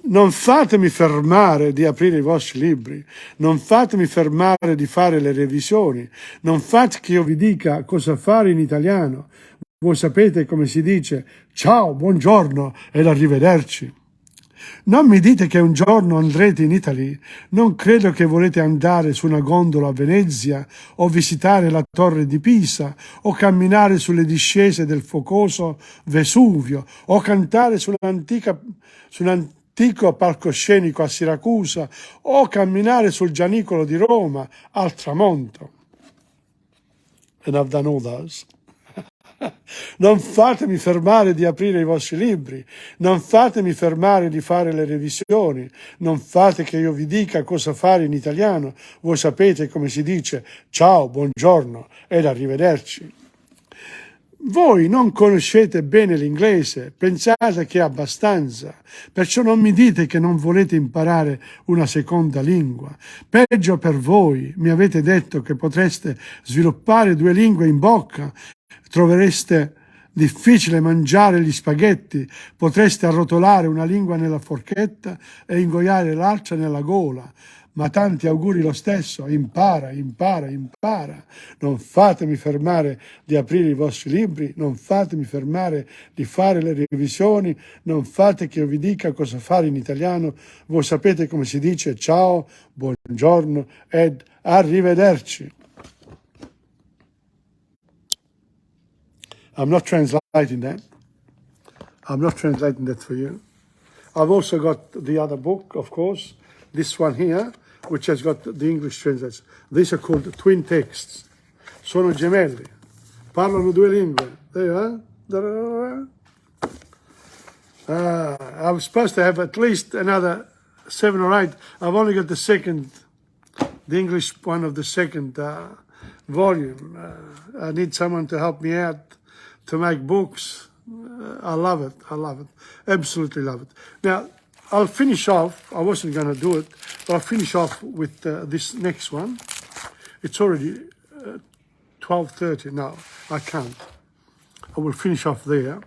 Non fatemi fermare di aprire i vostri libri, non fatemi fermare di fare le revisioni, non fate che io vi dica cosa fare in italiano. Voi sapete come si dice ciao, buongiorno ed arrivederci. Non mi dite che un giorno andrete in Italia, non credo che volete andare su una gondola a Venezia o visitare la torre di Pisa o camminare sulle discese del focoso Vesuvio o cantare su un antico palcoscenico a Siracusa o camminare sul Gianicolo di Roma al tramonto. And I've done all those. Non fatemi fermare di aprire i vostri libri, non fatemi fermare di fare le revisioni, non fate che io vi dica cosa fare in italiano. Voi sapete come si dice ciao, buongiorno ed arrivederci. Voi non conoscete bene l'inglese, pensate che è abbastanza, perciò non mi dite che non volete imparare una seconda lingua. Peggio per voi, mi avete detto che potreste sviluppare 2 lingue in bocca, trovereste difficile mangiare gli spaghetti, potreste arrotolare una lingua nella forchetta e ingoiare l'altra nella gola. Ma tanti auguri lo stesso, impara, impara, impara. Non fatemi fermare di aprire i vostri libri, non fatemi fermare di fare le revisioni, non fate che io vi dica cosa fare in italiano. Voi sapete come si dice ciao, buongiorno ed arrivederci. I'm not translating that. I'm not translating that for you. I've also got the other book, of course, this one here, which has got the English translation. These are called twin texts. Sono gemelli. Parlano due lingue. There you are. I was supposed to have at least another 7 or 8. I've only got the English one of the second volume. I need someone to help me out to make books. I love it. I love it. Absolutely love it. Now, I'll finish off. I wasn't going to do it, but I'll finish off with this next one. It's already 12:30. No, I can't. I will finish off there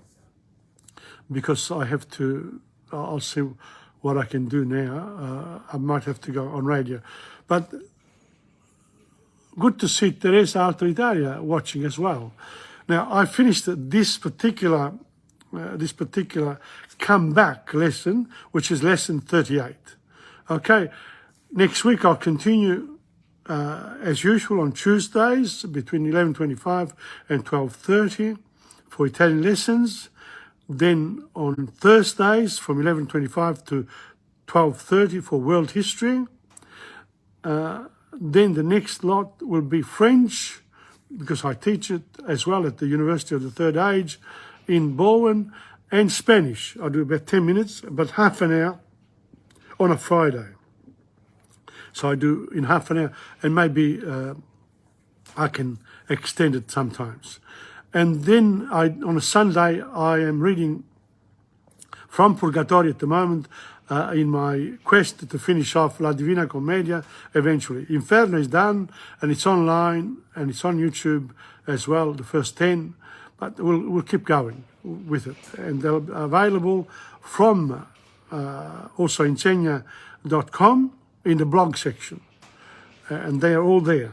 because I have to. I'll see what I can do now. I might have to go on radio. But good to see Teresa Alto Italia watching as well. Now, I finished this particular comeback lesson, which is lesson 38. Okay, next week I'll continue as usual on Tuesdays between 11:25 and 12:30 for Italian lessons. Then on Thursdays from 11:25 to 12:30 for world history. Then the next lot will be French, because I teach it as well at the University of the Third Age in Bowen, and Spanish. I do about 10 minutes, but half an hour on a Friday. So I do in half an hour, and maybe I can extend it sometimes. And then on a Sunday, I am reading from Purgatorio at the moment, in my quest to finish off La Divina Commedia eventually. Inferno is done, and it's online, and it's on YouTube as well, the first 10, but we'll keep going with it. And they're available from also Insegna.com in the blog section, and they are all there.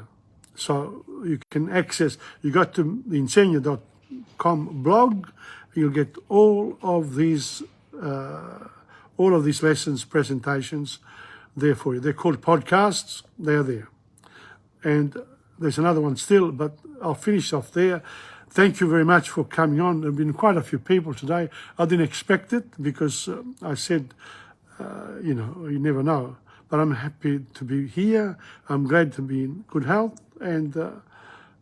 So you can access, you go to the Insegna.com blog, you'll get all of these lessons, presentations there for you. They're called podcasts. They are there. And there's another one still, but I'll finish off there. Thank you very much for coming on. There have been quite a few people today. I didn't expect it because I said, you never know. But I'm happy to be here. I'm glad to be in good health. And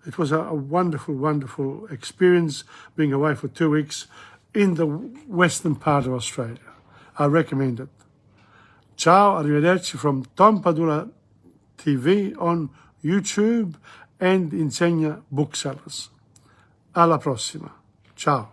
it was a wonderful, wonderful experience being away for 2 weeks in the western part of Australia. I recommend it. Ciao, arrivederci from TomPadulaTV on YouTube and Insegna Booksellers. Alla prossima. Ciao.